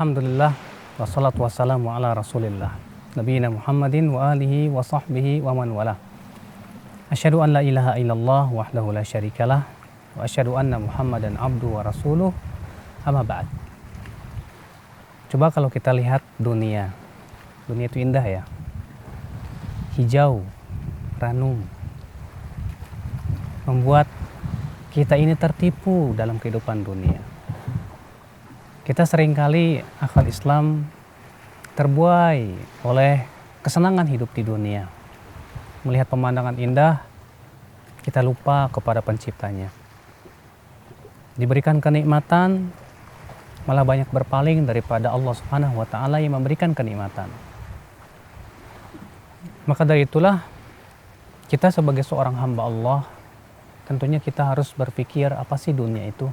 Alhamdulillah wassalatu wassalamu ala rasulillah nabiyina Muhammadin wa alihi wa sahbihi wa man wala. Asyhadu an la ilaha illallah wahdahu la syarikalah wa asyhadu anna Muhammadan abdu wa rasuluh, amma ba'd. Coba kalau kita lihat dunia itu indah ya, hijau, ranum, membuat kita ini tertipu dalam kehidupan dunia. Kita seringkali akal Islam terbuai oleh kesenangan hidup di dunia. Melihat pemandangan indah, kita lupa kepada penciptanya. Diberikan kenikmatan, malah banyak berpaling daripada Allah Subhanahu wa Ta'ala yang memberikan kenikmatan. Maka dari itulah, kita sebagai seorang hamba Allah, tentunya kita harus berpikir apa sih dunia itu?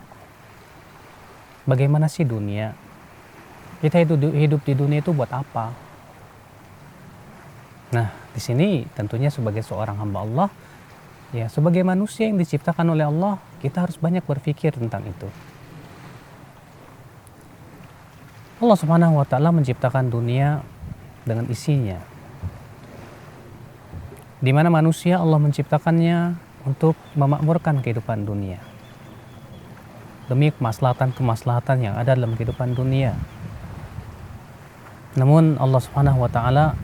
Bagaimana sih dunia? Kita hidup di dunia itu buat apa? Nah, di sini tentunya sebagai seorang hamba Allah, ya sebagai manusia yang diciptakan oleh Allah, kita harus banyak berpikir tentang itu. Allah Subhanahu wa Ta'ala menciptakan dunia dengan isinya. Di mana manusia Allah menciptakannya untuk memakmurkan kehidupan dunia, demi kemaslahatan yang ada dalam kehidupan dunia. Namun Allah Subhanahu wa Ta'ala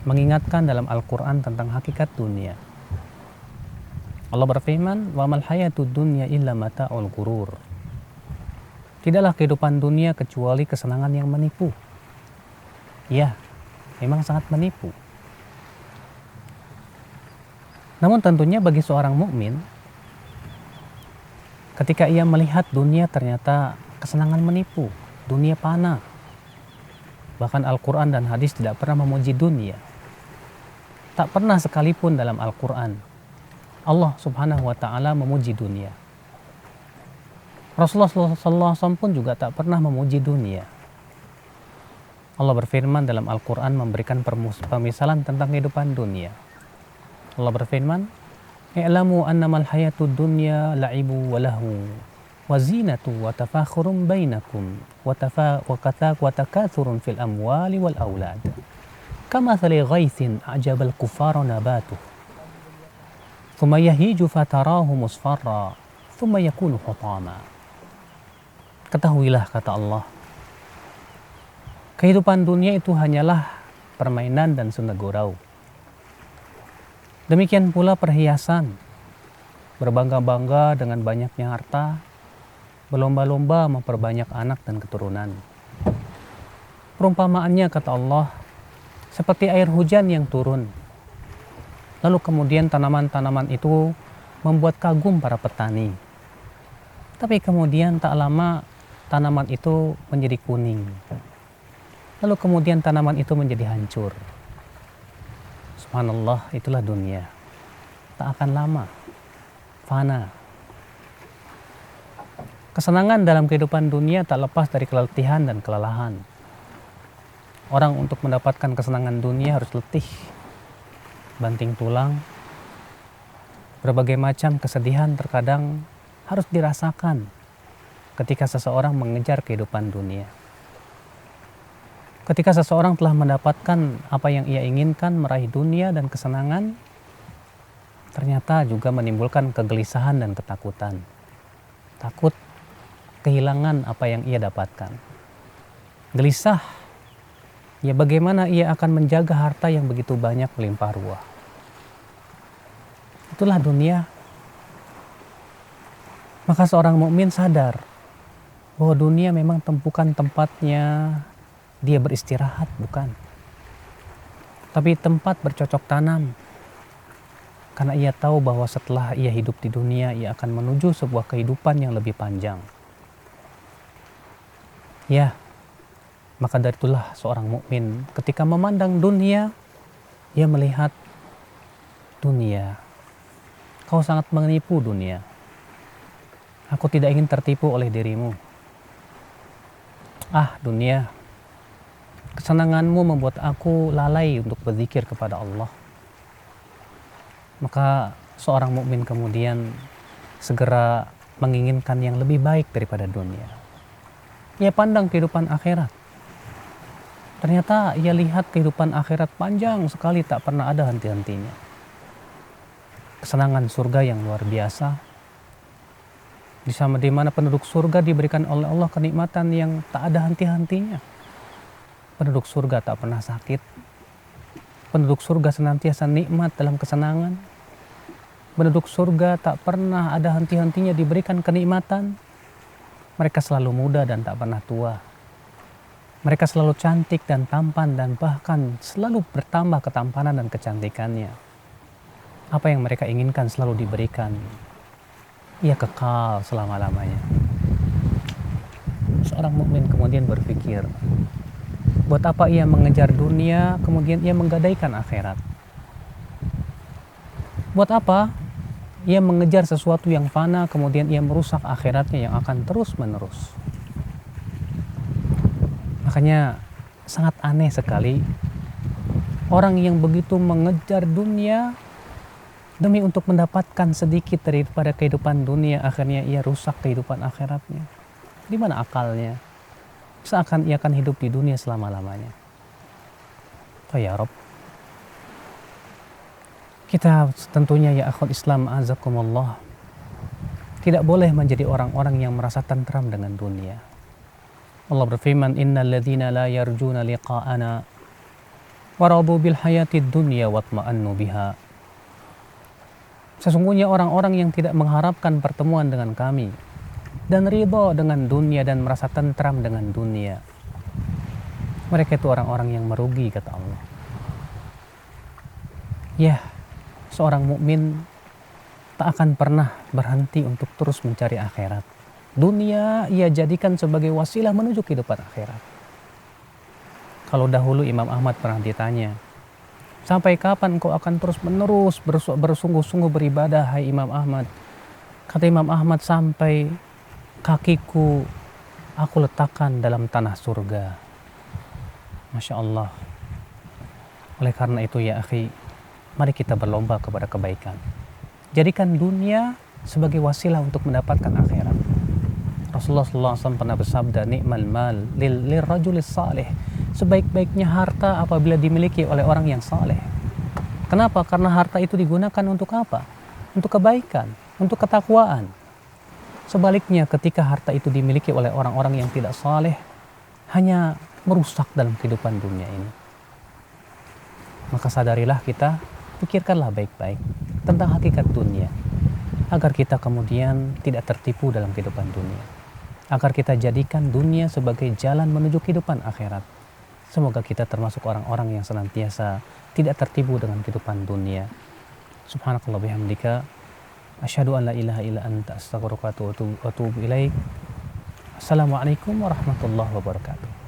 mengingatkan dalam Al-Quran tentang hakikat dunia. Allah berfirman, "Wa mal hayatud dunya illa mata'ul ghurur." Tidaklah kehidupan dunia kecuali kesenangan yang menipu. Ya, memang sangat menipu. Namun tentunya bagi seorang mukmin, ketika ia melihat dunia ternyata kesenangan menipu, dunia fana. Bahkan Al-Quran dan hadis tidak pernah memuji dunia. Tak pernah sekalipun dalam Al-Quran Allah Subhanahu wa Ta'ala memuji dunia. Rasulullah SAW pun juga tak pernah memuji dunia. Allah berfirman dalam Al-Quran memberikan pemisalan tentang kehidupan dunia. Allah berfirman, "I'lamu annamal hayatud dunya la'ibu wa lahu wa zinatu wa tafakhurun bainakum wa takathurun fil amwali wal aulad kamathali ghaithin a'jabal kuffara nabatuh thumma yahiju fatarahu musfarra thumma yakunu hutama." Ketahuilah, kata Allah, kehidupan dunia itu hanyalah permainan dan senda gurau. Demikian pula perhiasan, berbangga-bangga dengan banyaknya harta, berlomba-lomba memperbanyak anak dan keturunan. Perumpamaannya, kata Allah, seperti air hujan yang turun. Lalu kemudian tanaman-tanaman itu membuat kagum para petani. Tapi kemudian tak lama tanaman itu menjadi kuning. Lalu kemudian tanaman itu menjadi hancur. Subhanallah, itulah dunia. Tak akan lama, fana. Kesenangan dalam kehidupan dunia tak lepas dari keletihan dan kelelahan. Orang untuk mendapatkan kesenangan dunia harus letih, banting tulang. Berbagai macam kesedihan terkadang harus dirasakan ketika seseorang mengejar kehidupan dunia. Ketika seseorang telah mendapatkan apa yang ia inginkan, meraih dunia dan kesenangan, ternyata juga menimbulkan kegelisahan dan ketakutan. Takut kehilangan apa yang ia dapatkan. Gelisah, ya bagaimana ia akan menjaga harta yang begitu banyak melimpah ruah. Itulah dunia. Maka seorang mukmin sadar bahwa dunia memang bukan tempatnya dia beristirahat, bukan. Tapi tempat bercocok tanam. Karena ia tahu bahwa setelah ia hidup di dunia, ia akan menuju sebuah kehidupan yang lebih panjang. Ya, maka dari itulah seorang mukmin ketika memandang dunia, ia melihat dunia. Kau sangat menipu dunia. Aku tidak ingin tertipu oleh dirimu. Ah, dunia, kesenanganmu membuat aku lalai untuk berzikir kepada Allah. Maka seorang mukmin kemudian segera menginginkan yang lebih baik daripada dunia. Ia pandang kehidupan akhirat. Ternyata ia lihat kehidupan akhirat panjang sekali, tak pernah ada henti-hentinya. Kesenangan surga yang luar biasa, di mana penduduk surga diberikan oleh Allah kenikmatan yang tak ada henti-hentinya. Penduduk surga tak pernah sakit. Penduduk surga senantiasa nikmat dalam kesenangan. Penduduk surga tak pernah ada henti-hentinya diberikan kenikmatan. Mereka selalu muda dan tak pernah tua. Mereka selalu cantik dan tampan dan bahkan selalu bertambah ketampanan dan kecantikannya. Apa yang mereka inginkan selalu diberikan. Ia kekal selama-lamanya. Seorang mukmin kemudian berpikir, buat apa ia mengejar dunia, kemudian ia menggadaikan akhirat? Buat apa ia mengejar sesuatu yang fana, kemudian ia merusak akhiratnya yang akan terus-menerus? Makanya sangat aneh sekali orang yang begitu mengejar dunia demi untuk mendapatkan sedikit daripada kehidupan dunia, akhirnya ia rusak kehidupan akhiratnya. Di mana akalnya? Seakan ia akan hidup di dunia selama-lamanya. Oh ya Rob, kita tentunya ya akhwat Islam azakumullah, tidak boleh menjadi orang-orang yang merasa tentram dengan dunia. Allah berfirman, innal ladzina la yarjuna liqa'ana waradu bil hayatid dunya watma'annu biha. Sesungguhnya orang-orang yang tidak mengharapkan pertemuan dengan kami dan ridho dengan dunia dan merasa tentram dengan dunia, mereka itu orang-orang yang merugi, kata Allah. Ya, seorang mukmin tak akan pernah berhenti untuk terus mencari akhirat. Dunia ia jadikan sebagai wasilah menuju kehidupan akhirat. Kalau dahulu Imam Ahmad pernah ditanya, sampai kapan engkau akan terus-menerus bersungguh-sungguh beribadah, hai Imam Ahmad? Kata Imam Ahmad, sampai kakiku aku letakkan dalam tanah surga. Masya Allah. Oleh karena itu ya akhi, mari kita berlomba kepada kebaikan. Jadikan dunia sebagai wasilah untuk mendapatkan akhirat. Rasulullah SAW pernah bersabda, ni'mal mal lirrajulis salih. Sebaik-baiknya harta apabila dimiliki oleh orang yang saleh. Kenapa? Karena harta itu digunakan untuk apa? Untuk kebaikan, untuk ketakwaan. Sebaliknya ketika harta itu dimiliki oleh orang-orang yang tidak saleh, hanya merusak dalam kehidupan dunia ini. Maka sadarilah kita, pikirkanlah baik-baik tentang hakikat dunia, agar kita kemudian tidak tertipu dalam kehidupan dunia, agar kita jadikan dunia sebagai jalan menuju kehidupan akhirat. Semoga kita termasuk orang-orang yang senantiasa tidak tertipu dengan kehidupan dunia. Subhanakallah bihamdika, asyhadu an la ilaha illa anta, astaghfiruka wa atubu ilaik. Assalamualaikum warahmatullahi wabarakatuh.